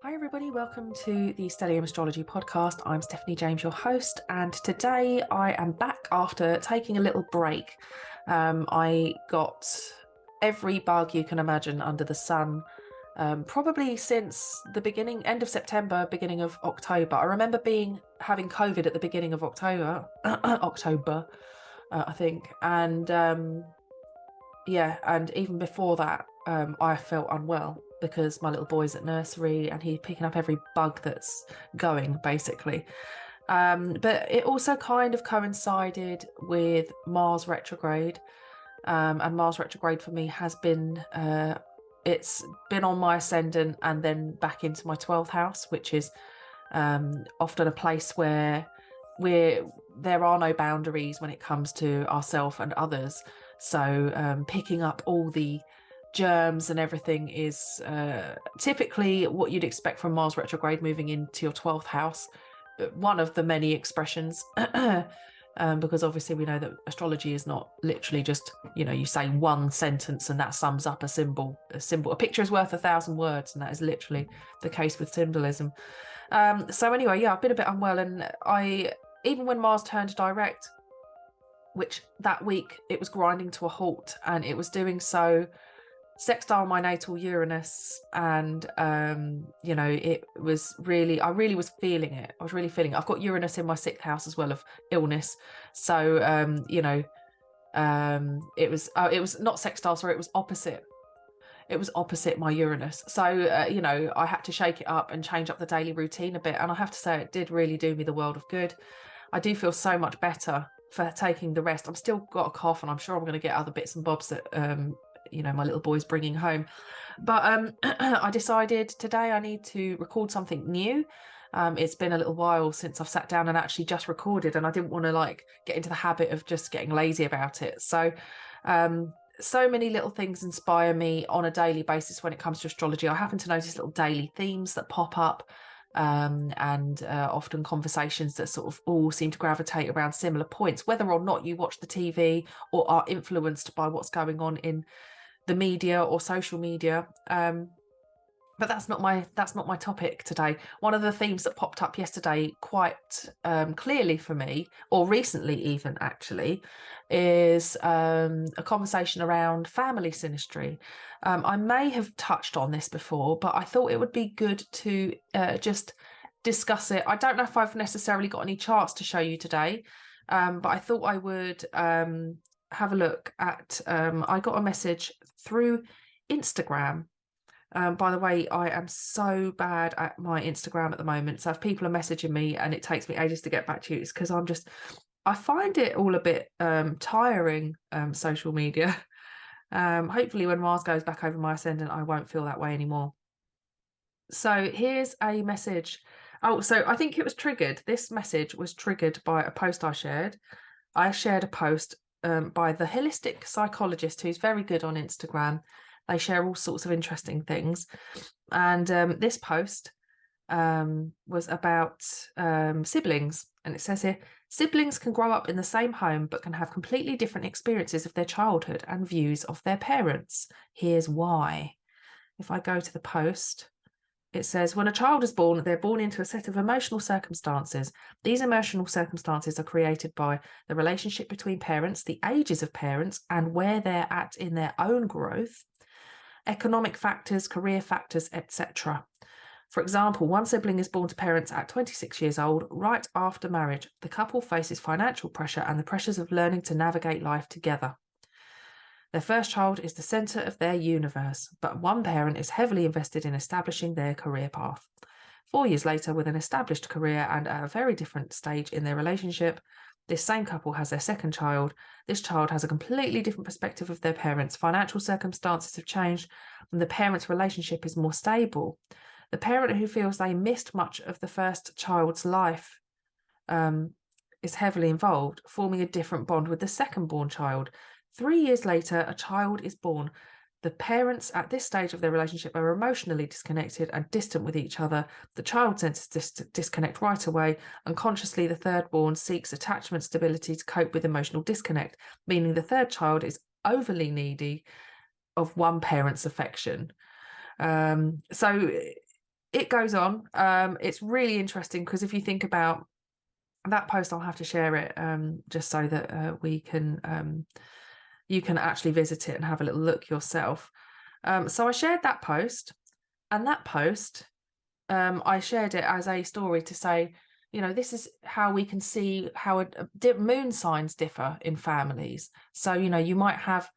Hi everybody, welcome to the Stellium Astrology podcast. I'm Stephanie James, your host, and today I am back after taking a little break. I got every bug you can imagine under the sun, probably since the end of September, beginning of October. I remember having COVID at the beginning of October, I think, and and even before that, I felt unwell because my little boy's at nursery and he's picking up every bug that's going, basically. But it also kind of coincided with Mars retrograde. And Mars retrograde for me has been, it's been on my ascendant and then back into my 12th house, which is often a place where there are no boundaries when it comes to ourselves and others. So picking up all the germs and everything is typically what you'd expect from Mars retrograde moving into your 12th house. One of the many expressions, because obviously we know that astrology is not literally just, you say one sentence and that sums up a symbol. A picture is worth 1,000 words, and that is literally the case with symbolism. So anyway, I've been a bit unwell, and even when Mars turned direct, which that week it was grinding to a halt, and it was doing so sextile my natal Uranus, and it was really, I really was feeling it. I was really feeling it. I've got Uranus in my 6th house as well of illness, so it was not sextile, sorry, it was opposite. It was opposite my Uranus. So, I had to shake it up and change up the daily routine a bit. And I have to say, it did really do me the world of good. I do feel so much better for taking the rest. I'm still got a cough, and I'm sure I'm going to get other bits and bobs that, my little boy's bringing home. But I decided today I need to record something new. It's been a little while since I've sat down and actually just recorded, and I didn't want to get into the habit of just getting lazy about it. So many little things inspire me on a daily basis when it comes to astrology. I happen to notice little daily themes that pop up, and often conversations that sort of all seem to gravitate around similar points, whether or not you watch the TV or are influenced by what's going on in the media or social media. But that's not my topic today. One of the themes that popped up yesterday quite clearly for me, or recently even actually, is a conversation around family synastry. I may have touched on this before, but I thought it would be good to just discuss it. I don't know if I've necessarily got any charts to show you today, but I thought I would have a look at, I got a message through Instagram. By the way, I am so bad at my Instagram at the moment. So if people are messaging me and it takes me ages to get back to you, it's because I find it all a bit tiring, social media. Hopefully when Mars goes back over my ascendant, I won't feel that way anymore. So here's a message. Oh, so I think it was triggered. This message was triggered by a post I shared. I shared a post by the holistic psychologist, who's very good on Instagram. They share all sorts of interesting things. And this post was about siblings. And it says here, siblings can grow up in the same home, but can have completely different experiences of their childhood and views of their parents. Here's why. If I go to the post, it says, when a child is born, they're born into a set of emotional circumstances. These emotional circumstances are created by the relationship between parents, the ages of parents, and where they're at in their own growth, economic factors, career factors, etc. For example, one sibling is born to parents at 26 years old, right after marriage. The couple faces financial pressure and the pressures of learning to navigate life together. Their first child is the centre of their universe, but one parent is heavily invested in establishing their career path. 4 years later, with an established career and at a very different stage in their relationship, this same couple has their second child. This child has a completely different perspective of their parents. Financial circumstances have changed, and the parents' relationship is more stable. The parent who feels they missed much of the first child's life is heavily involved, forming a different bond with the second-born child. 3 years later, a child is born. The parents at this stage of their relationship are emotionally disconnected and distant with each other. The child senses this disconnect right away. Unconsciously, the third-born seeks attachment stability to cope with emotional disconnect, meaning the third child is overly needy of one parent's affection. So it goes on. It's really interesting because if you think about that post, I'll have to share it just so that you can actually visit it and have a little look yourself. So I shared that post, and that post, I shared it as a story to say, this is how we can see how moon signs differ in families. So, you might have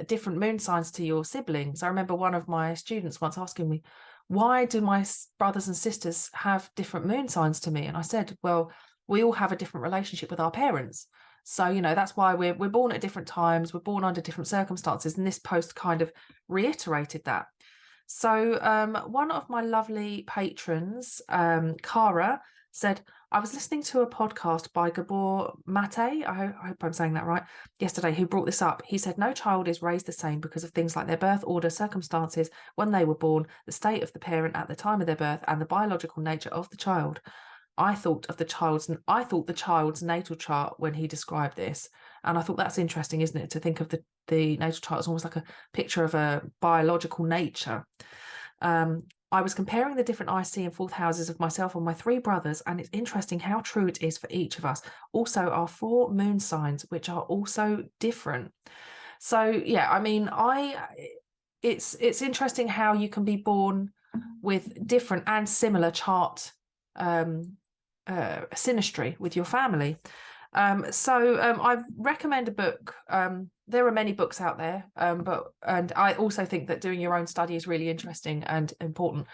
different moon signs to your siblings. I remember one of my students once asking me, why do my brothers and sisters have different moon signs to me? And I said, well, we all have a different relationship with our parents. So, that's why we're born at different times, we're born under different circumstances. And this post kind of reiterated that. So one of my lovely patrons, Cara, said, I was listening to a podcast by Gabor Mate, I hope I'm saying that right, yesterday, who brought this up. He said, no child is raised the same because of things like their birth order, circumstances when they were born, the state of the parent at the time of their birth, and the biological nature of the child. I thought the child's natal chart when he described this. And I thought that's interesting, isn't it? To think of the natal chart as almost like a picture of a biological nature. I was comparing the different IC and fourth houses of myself and my 3 brothers, and it's interesting how true it is for each of us. Also, our 4 moon signs, which are also different. So yeah, I mean, it's interesting how you can be born with different and similar chart synastry with your family. So I recommend a book. There are many books out there, and I also think that doing your own study is really interesting and important.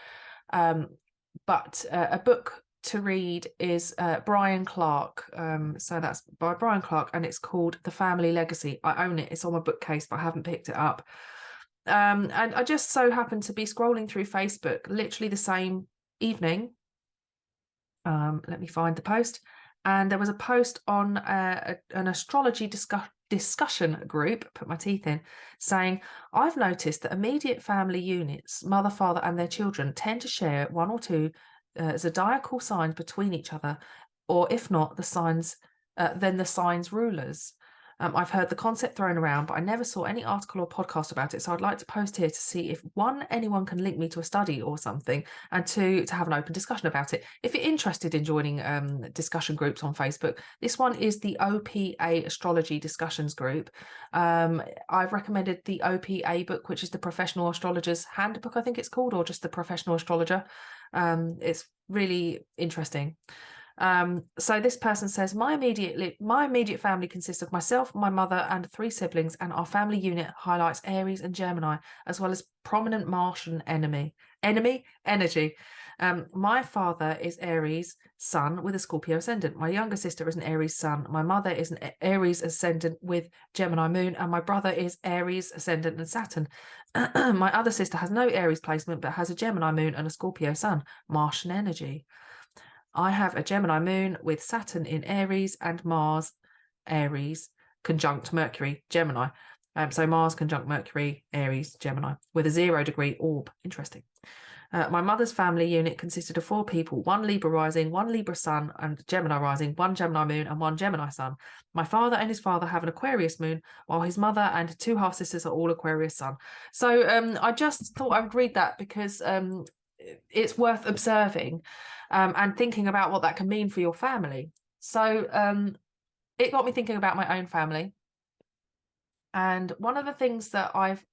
But a book to read is Brian Clark. So that's by Brian Clark, and it's called The Family Legacy. I own it. It's on my bookcase, but I haven't picked it up. And I just so happened to be scrolling through Facebook literally the same evening. Let me find the post. And there was a post on an astrology discussion group, put my teeth in, saying, I've noticed that immediate family units, mother, father, and their children, tend to share 1 or 2 zodiacal signs between each other, or if not, then the signs rulers. I've heard the concept thrown around, but I never saw any article or podcast about it. So I'd like to post here to see if 1, anyone can link me to a study or something, and 2, to have an open discussion about it. If you're interested in joining discussion groups on Facebook, this one is the OPA Astrology Discussions Group. I've recommended the OPA book, which is the Professional Astrologer's Handbook, I think it's called, or just the Professional Astrologer. It's really interesting. So this person says, my immediate family consists of myself, my mother, and 3 siblings, and our family unit highlights Aries and Gemini, as well as prominent Martian energy. My father is Aries sun with a Scorpio ascendant. My younger sister is an Aries sun. My mother is an Aries ascendant with Gemini moon, and my brother is Aries ascendant and Saturn. My other sister has no Aries placement, but has a Gemini moon and a Scorpio sun. Martian energy. I have a Gemini moon with Saturn in Aries and Mars, Aries, conjunct Mercury, Gemini. So Mars conjunct Mercury, Aries, Gemini, with a 0-degree orb. Interesting. My mother's family unit consisted of 4 people, 1 Libra rising, 1 Libra sun and Gemini rising, 1 Gemini moon and 1 Gemini sun. My father and his father have an Aquarius moon, while his mother and 2 half-sisters are all Aquarius sun. So I just thought I would read that because it's worth observing and thinking about what that can mean for your family. So it got me thinking about my own family. And one of the things that I've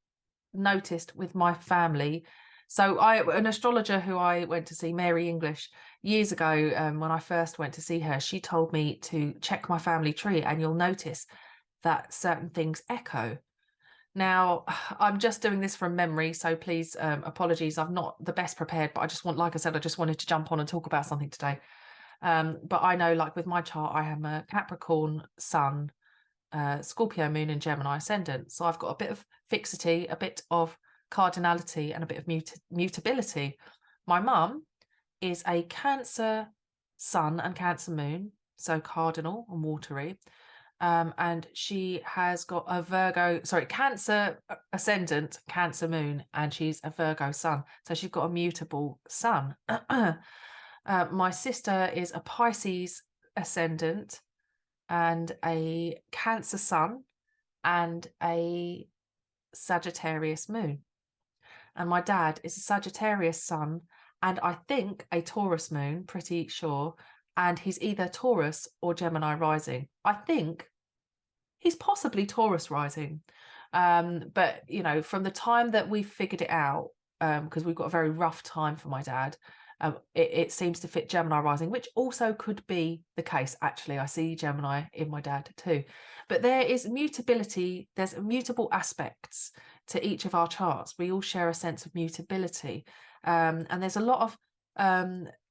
noticed with my family, so an astrologer who I went to see, Mary English, years ago, when I first went to see her, she told me to check my family tree, and you'll notice that certain things echo. Now, I'm just doing this from memory, so please, apologies. I'm not the best prepared, but like I said, I just wanted to jump on and talk about something today. But I know, like with my chart, I am a Capricorn sun, Scorpio moon and Gemini ascendant. So I've got a bit of fixity, a bit of cardinality, and a bit of mutability. My mum is a Cancer sun and Cancer moon, so cardinal and watery. And she has got a Cancer ascendant, Cancer moon, and she's a Virgo sun. So she's got a mutable sun. My sister is a Pisces ascendant and a Cancer sun and a Sagittarius moon. And my dad is a Sagittarius sun and I think a Taurus moon, pretty sure, and he's either Taurus or Gemini rising. I think he's possibly Taurus rising. But, you know, from the time that we figured it out, because we've got a very rough time for my dad, it seems to fit Gemini rising, which also could be the case. Actually, I see Gemini in my dad too. But there is mutability, there's mutable aspects to each of our charts. We all share a sense of mutability. And there's a lot of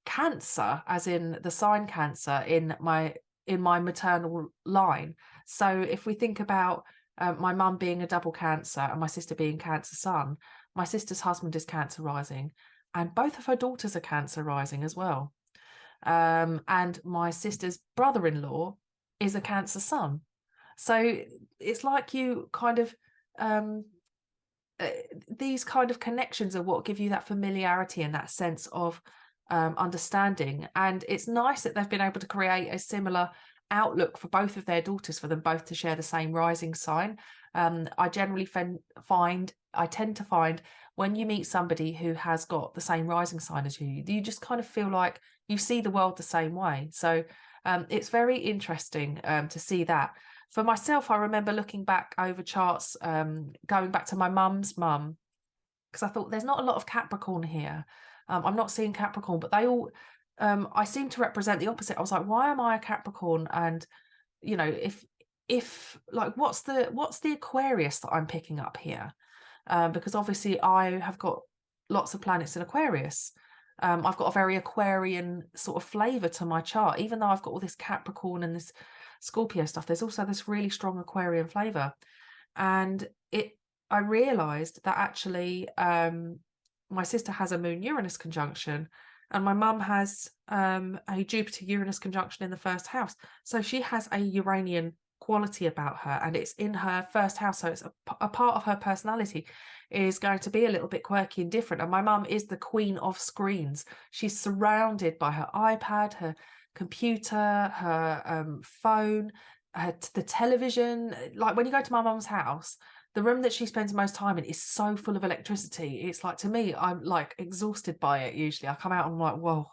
Cancer, as in the sign Cancer, in my maternal line. So if we think about my mum being a double Cancer and my sister being Cancer sun, my sister's husband is Cancer rising, and both of her daughters are Cancer rising as well. And my sister's brother-in-law is a Cancer sun. So it's like you kind of these kind of connections are what give you that familiarity and that sense of understanding. And it's nice that they've been able to create a similar outlook for both of their daughters, for them both to share the same rising sign. I generally I tend to find when you meet somebody who has got the same rising sign as you just kind of feel like you see the world the same way. So it's very interesting to see that. For myself, I remember looking back over charts, going back to my mum's mum, because I thought there's not a lot of Capricorn here. I'm not seeing Capricorn, but they all, I seem to represent the opposite. I was like, why am I a Capricorn? And, you know, if like, what's the Aquarius that I'm picking up here? Because obviously I have got lots of planets in Aquarius. I've got a very Aquarian sort of flavor to my chart, even though I've got all this Capricorn and this Scorpio stuff. There's also this really strong Aquarian flavor. And I realized that actually my sister has a moon Uranus conjunction, and my mum has a Jupiter Uranus conjunction in the first house. So she has a Uranian quality about her, and it's in her first house. So it's a part of her personality is going to be a little bit quirky and different. And my mum is the queen of screens. She's surrounded by her iPad, her computer, her phone, the television. Like when you go to my mum's house, the room that she spends most time in is so full of electricity. It's like, to me, I'm like exhausted by it. Usually I come out and I'm like, whoa,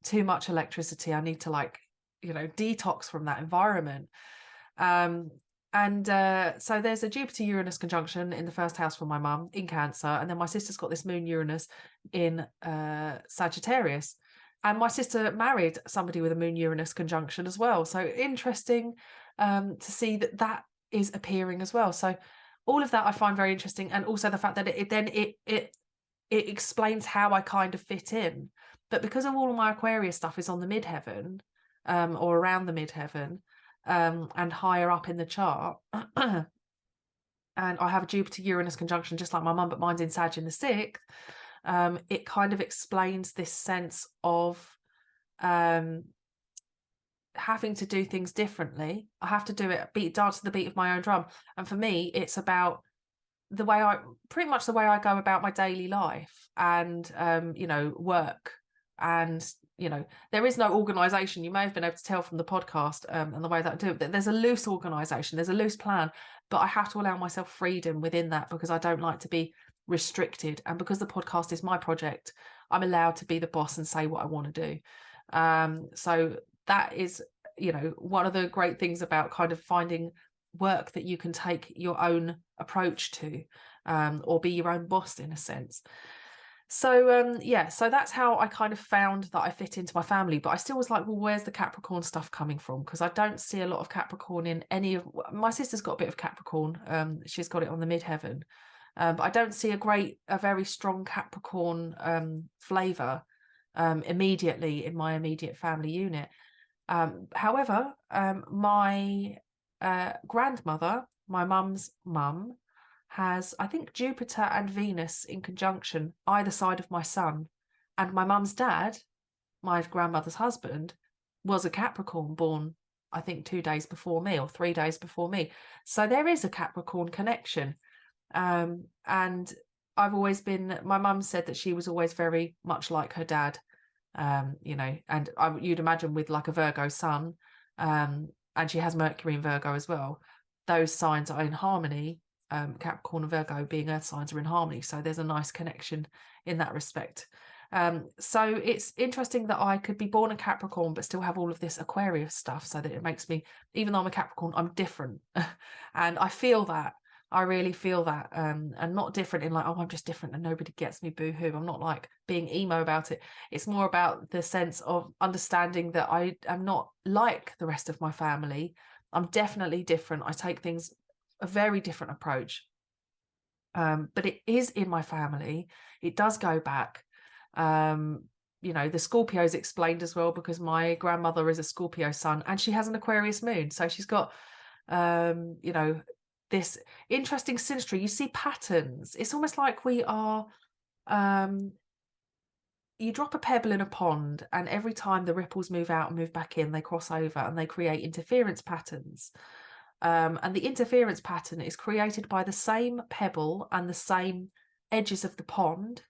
too much electricity. I need to, like, you know, detox from that environment. So there's a Jupiter Uranus conjunction in the first house for my mum in Cancer, and then my sister's got this moon Uranus in Sagittarius, and my sister married somebody with a moon Uranus conjunction as well. So interesting to see that is appearing as well. So all of that I find very interesting, and also the fact that it explains how I kind of fit in. But because of all of my Aquarius stuff is on the midheaven, or around the midheaven, and higher up in the chart, and I have a Jupiter Uranus conjunction just like my mum, but mine's in Sag in the 6th, it kind of explains this sense of having to do things differently. I have to do it, dance to the beat of my own drum. And for me, it's about pretty much the way I go about my daily life and, you know, work. And, you know, there is no organization. You may have been able to tell from the podcast and the way that I do it. There's a loose organization, there's a loose plan, but I have to allow myself freedom within that because I don't like to be restricted. And because the podcast is my project, I'm allowed to be the boss and say what I want to do. So that is, you know, one of the great things about kind of finding work that you can take your own approach to, or be your own boss in a sense. So yeah, so that's how I kind of found that I fit into my family. But I still was like, well, where's the Capricorn stuff coming from? Because I don't see a lot of Capricorn in any of my sister's got a bit of Capricorn. She's got it on the midheaven, but I don't see a very strong Capricorn flavor immediately in my immediate family unit. However, my grandmother, my mum's mum, has, I think, Jupiter and Venus in conjunction either side of my sun. And my mum's dad, my grandmother's husband, was a Capricorn, born, I think, 2 days before me or 3 days before me. So there is a Capricorn connection. And I've always been, my mum said that she was always very much like her dad, you know, and you'd imagine with like a Virgo sun, and she has Mercury in Virgo as well. Those signs are in harmony. Capricorn and Virgo being earth signs are in harmony. So there's a nice connection in that respect. So it's interesting that I could be born a Capricorn but still have all of this Aquarius stuff, so that it makes me, even though I'm a Capricorn, I'm different. And I feel that. I really feel that. And not different in like, oh, I'm just different and nobody gets me, boo-hoo. I'm not like being emo about it. It's more about the sense of understanding that I am not like the rest of my family. I'm definitely different. I take things a very different approach. But it is in my family. It does go back. You know, the Scorpio's explained as well, because my grandmother is a Scorpio sun and she has an Aquarius moon. So she's got, you know, this interesting synastry. You see patterns. It's almost like we are, you drop a pebble in a pond and every time the ripples move out and move back in, they cross over and they create interference patterns. And the interference pattern is created by the same pebble and the same edges of the pond.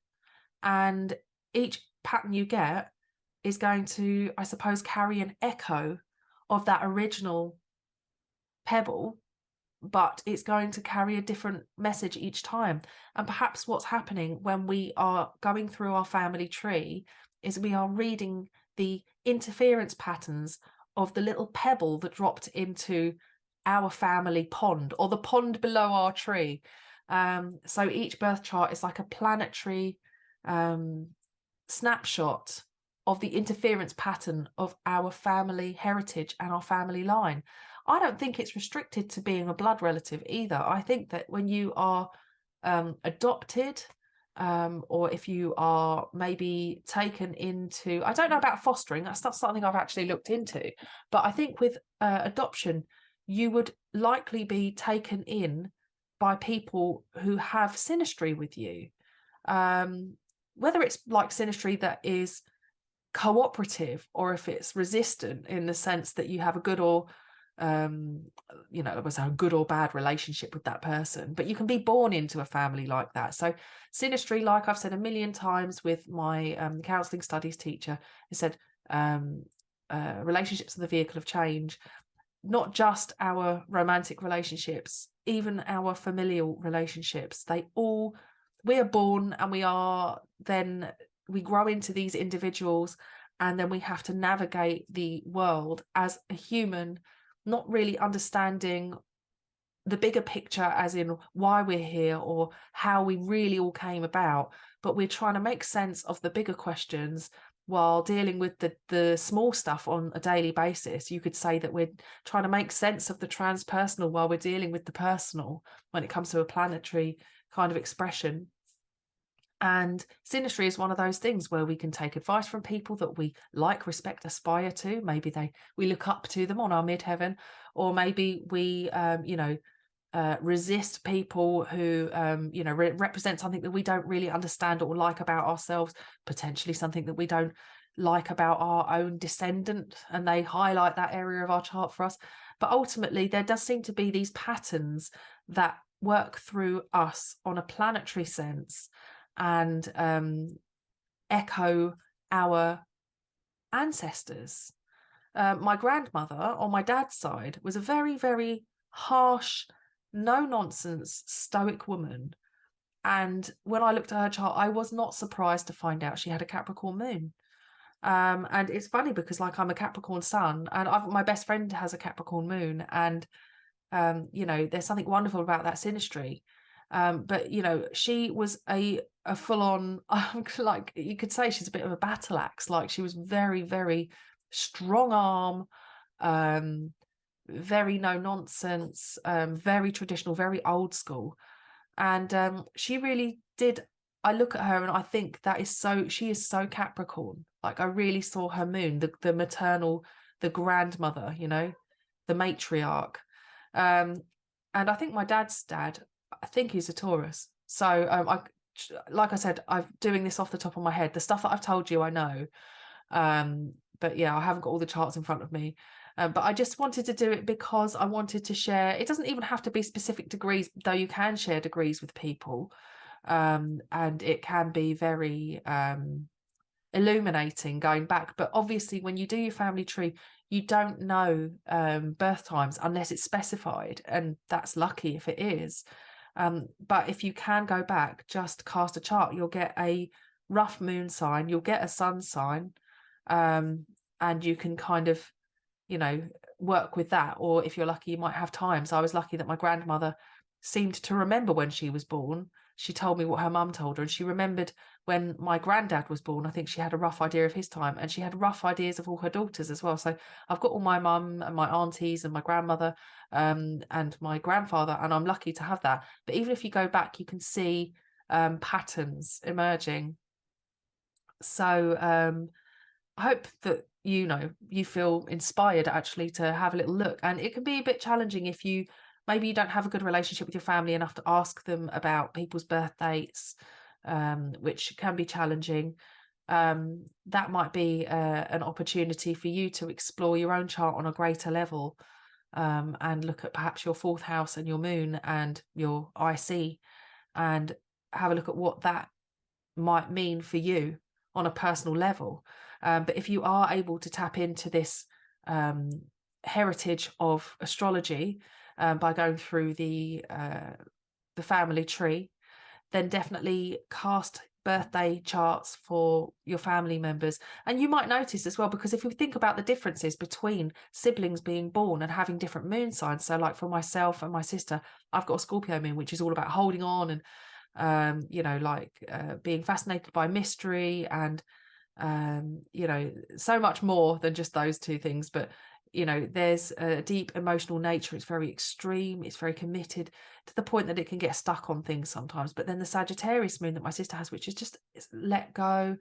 And each pattern you get is going to, I suppose, carry an echo of that original pebble, but it's going to carry a different message each time. And perhaps what's happening when we are going through our family tree is we are reading the interference patterns of the little pebble that dropped into our family pond, or the pond below our tree. So each birth chart is like a planetary snapshot of the interference pattern of our family heritage and our family line. I don't think it's restricted to being a blood relative either. I think that when you are adopted, or if you are maybe taken into, I don't know about fostering, that's not something I've actually looked into, but I think with adoption, you would likely be taken in by people who have synastry with you. Whether it's like synastry that is cooperative or if it's resistant in the sense that you have a good or you know, it was a good or bad relationship with that person, but you can be born into a family like that. So synastry, like I've said a million times with my counselling studies teacher, he said relationships are the vehicle of change. Not just our romantic relationships, even our familial relationships, we are born and we grow into these individuals, and then we have to navigate the world as a human, not really understanding the bigger picture as in why we're here or how we really all came about, but we're trying to make sense of the bigger questions while dealing with the small stuff on a daily basis. You could say that we're trying to make sense of the transpersonal while we're dealing with the personal when it comes to a planetary kind of expression. And synastry is one of those things where we can take advice from people that we like, respect, aspire to. Maybe we look up to them on our midheaven, or maybe we, resist people who, represent something that we don't really understand or like about ourselves, potentially something that we don't like about our own descendant, and they highlight that area of our chart for us. But ultimately, there does seem to be these patterns that work through us on a planetary sense and echo our ancestors. My grandmother on my dad's side was a very, very harsh, no-nonsense, stoic woman. And when I looked at her chart, I was not surprised to find out she had a Capricorn moon. And it's funny because like I'm a Capricorn sun and my best friend has a Capricorn moon, and there's something wonderful about that synastry. But she was a full-on like you could say she's a bit of a battle axe. Like she was very, very strong arm, very no nonsense, very traditional, very old school. And she really did. I look at her and I think she is so Capricorn. Like I really saw her moon, the maternal, the grandmother, the matriarch. And I think my dad's dad, I think he's a Taurus. So like I said, I'm doing this off the top of my head. The stuff that I've told you, I know. But yeah, I haven't got all the charts in front of me. But I just wanted to do it because I wanted to share. It doesn't even have to be specific degrees, though you can share degrees with people. And it can be very illuminating going back. But obviously, when you do your family tree, you don't know birth times unless it's specified. And that's lucky if it is. But if you can go back, just cast a chart, you'll get a rough moon sign, you'll get a sun sign, and you can kind of, you know, work with that. Or if you're lucky, you might have times. I was lucky that my grandmother seemed to remember when she was born. She told me what her mum told her, and she remembered when my granddad was born. I think she had a rough idea of his time, and she had rough ideas of all her daughters as well. So I've got all my mum and my aunties and my grandmother, and my grandfather, and I'm lucky to have that. But even if you go back, you can see patterns emerging. So I hope that you feel inspired actually to have a little look. And it can be a bit challenging if maybe you don't have a good relationship with your family enough to ask them about people's birth dates, which can be challenging. That might be an opportunity for you to explore your own chart on a greater level, and look at perhaps your fourth house and your moon and your IC, and have a look at what that might mean for you on a personal level. But if you are able to tap into this heritage of astrology by going through the family tree, then definitely cast birthday charts for your family members. And you might notice as well, because if you think about the differences between siblings being born and having different moon signs, so like for myself and my sister, I've got a Scorpio moon, which is all about holding on and being fascinated by mystery and so much more than just those two things. But there's a deep emotional nature. It's very extreme, it's very committed, to the point that it can get stuck on things sometimes. But then the Sagittarius moon that my sister has, which is just let go,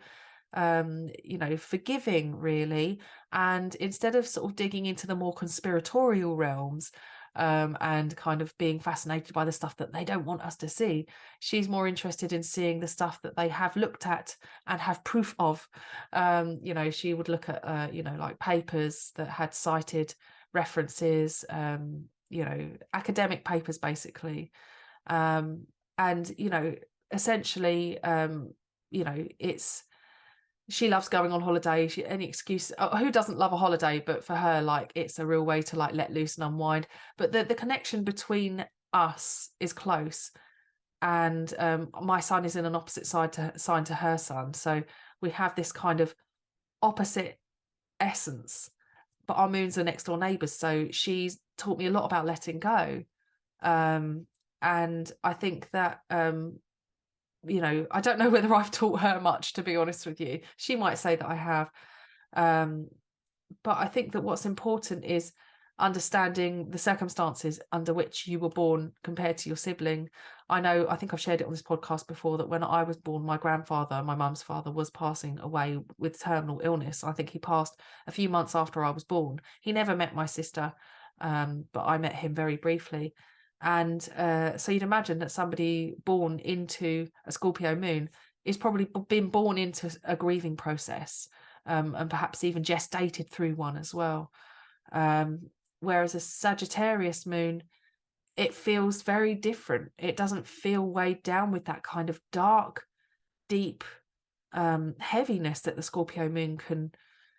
forgiving really. And instead of sort of digging into the more conspiratorial realms, and kind of being fascinated by the stuff that they don't want us to see, she's more interested in seeing the stuff that they have looked at and have proof of. She would look at like papers that had cited references, academic papers basically, and essentially it's, she loves going on holiday. Any excuse, who doesn't love a holiday? But for her, like, it's a real way to like let loose and unwind. But the connection between us is close, and my son is in an opposite sign to her son, so we have this kind of opposite essence, but our moons are next door neighbors. So she's taught me a lot about letting go, and I think that I don't know whether I've taught her much, to be honest with you. She might say that I have. But I think that what's important is understanding the circumstances under which you were born compared to your sibling. I think I've shared it on this podcast before, that when I was born, my grandfather, my mum's father, was passing away with terminal illness. I think he passed a few months after I was born. He never met my sister, but I met him very briefly. And so you'd imagine that somebody born into a Scorpio moon is probably been born into a grieving process, and perhaps even gestated through one as well. Whereas a Sagittarius moon, it feels very different. It doesn't feel weighed down with that kind of dark, deep heaviness that the Scorpio moon can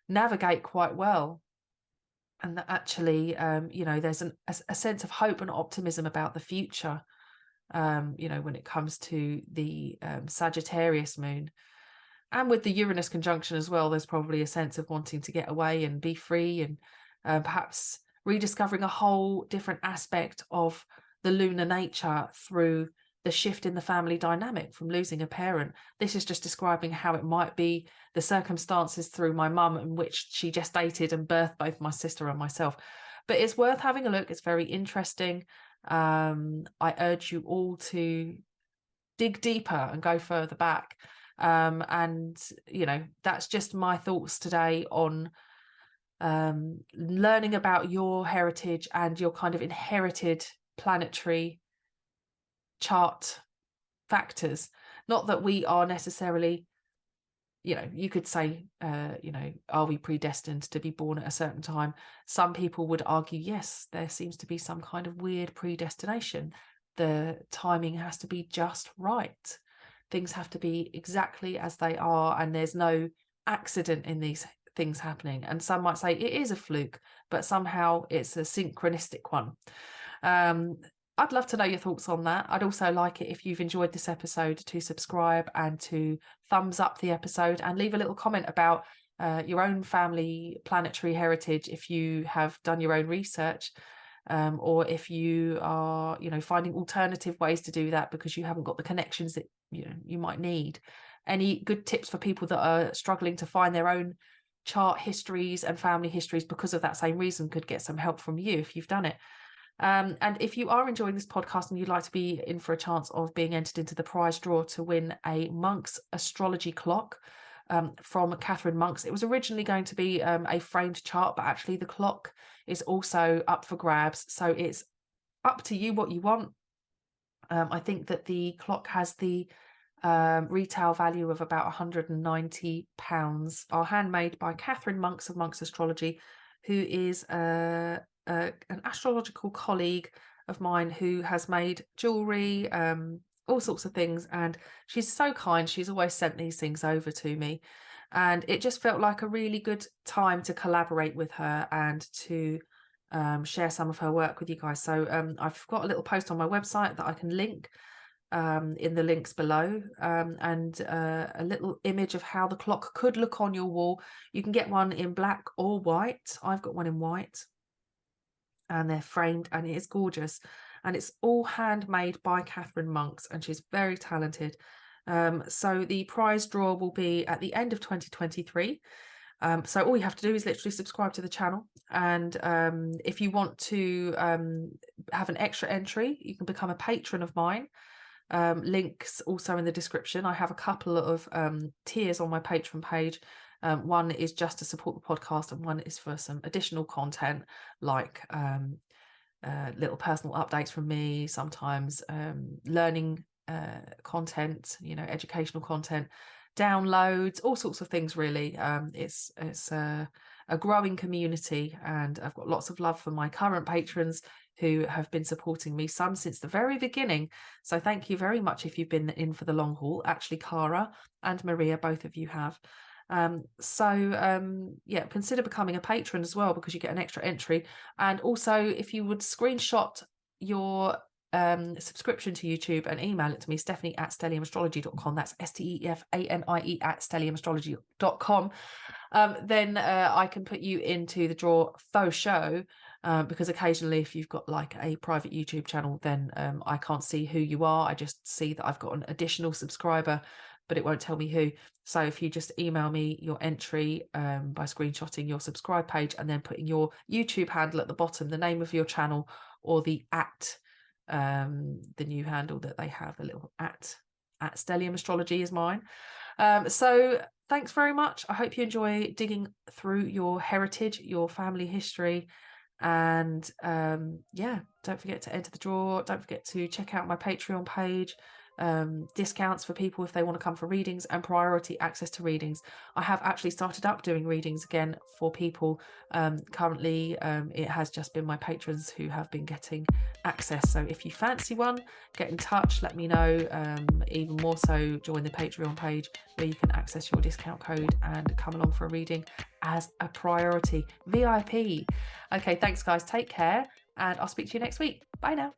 navigate quite well. And that actually, there's a sense of hope and optimism about the future, when it comes to the Sagittarius moon. And with the Uranus conjunction as well, there's probably a sense of wanting to get away and be free, and perhaps rediscovering a whole different aspect of the lunar nature through the shift in the family dynamic from losing a parent. This is just describing how it might be the circumstances through my mum, in which she gestated and birthed both my sister and myself. But it's worth having a look. It's very interesting. I urge you all to dig deeper and go further back. And that's just my thoughts today on learning about your heritage and your kind of inherited planetary chart factors. Not that we are necessarily, you could say, are we predestined to be born at a certain time? Some people would argue, yes, there seems to be some kind of weird predestination. The timing has to be just right. Things have to be exactly as they are, and there's no accident in these things happening. And some might say it is a fluke, but somehow it's a synchronistic one. I'd love to know your thoughts on that. I'd also like it if you've enjoyed this episode to subscribe and to thumbs up the episode and leave a little comment about your own family planetary heritage if you have done your own research, or if you are, finding alternative ways to do that because you haven't got the connections that you might need. Any good tips for people that are struggling to find their own chart histories and family histories because of that same reason could get some help from you if you've done it. And if you are enjoying this podcast and you'd like to be in for a chance of being entered into the prize draw to win a Monk's Astrology clock from Catherine Monks. It was originally going to be a framed chart, but actually the clock is also up for grabs. So it's up to you what you want. I think that the clock has the retail value of about £190, are handmade by Catherine Monks of Monks Astrology, who is an astrological colleague of mine who has made jewelry, all sorts of things, and she's so kind. She's always sent these things over to me, and it just felt like a really good time to collaborate with her and to share some of her work with you guys. So I've got a little post on my website that I can link in the links below, and a little image of how the clock could look on your wall. You can get one in black or white. I've got one in white, and they're framed, and it is gorgeous, and it's all handmade by Catherine Monks, and she's very talented. So the prize draw will be at the end of 2023. So all you have to do is literally subscribe to the channel, and if you want to have an extra entry, you can become a patron of mine. Links also in the description. I have a couple of tiers on my Patreon page. One is just to support the podcast, and one is for some additional content like little personal updates from me, sometimes learning content, educational content, downloads, all sorts of things really. It's a growing community, and I've got lots of love for my current patrons who have been supporting me, some since the very beginning. So thank you very much if you've been in for the long haul. Actually, Cara and Maria, both of you have. Yeah, consider becoming a patron as well, because you get an extra entry. And also, if you would screenshot your subscription to YouTube and email it to me, Stephanie@stelliumastrology.com. That's STEFANIE @stelliumastrology.com. Then I can put you into the draw faux show, because occasionally if you've got like a private YouTube channel, then I can't see who you are. I just see that I've got an additional subscriber, but it won't tell me who. So if you just email me your entry by screenshotting your subscribe page and then putting your YouTube handle at the bottom, the name of your channel, or the new handle that they have, a little at Stellium Astrology is mine. So thanks very much. I hope you enjoy digging through your heritage, your family history, and yeah, don't forget to enter the draw. Don't forget to check out my Patreon page. Discounts for people if they want to come for readings, and priority access to readings. I have actually started up doing readings again for people. Currently it has just been my patrons who have been getting access, so if you fancy one, get in touch, let me know. Even more so, join the Patreon page where you can access your discount code and come along for a reading as a priority VIP. Okay, thanks guys, take care, and I'll speak to you next week. Bye now.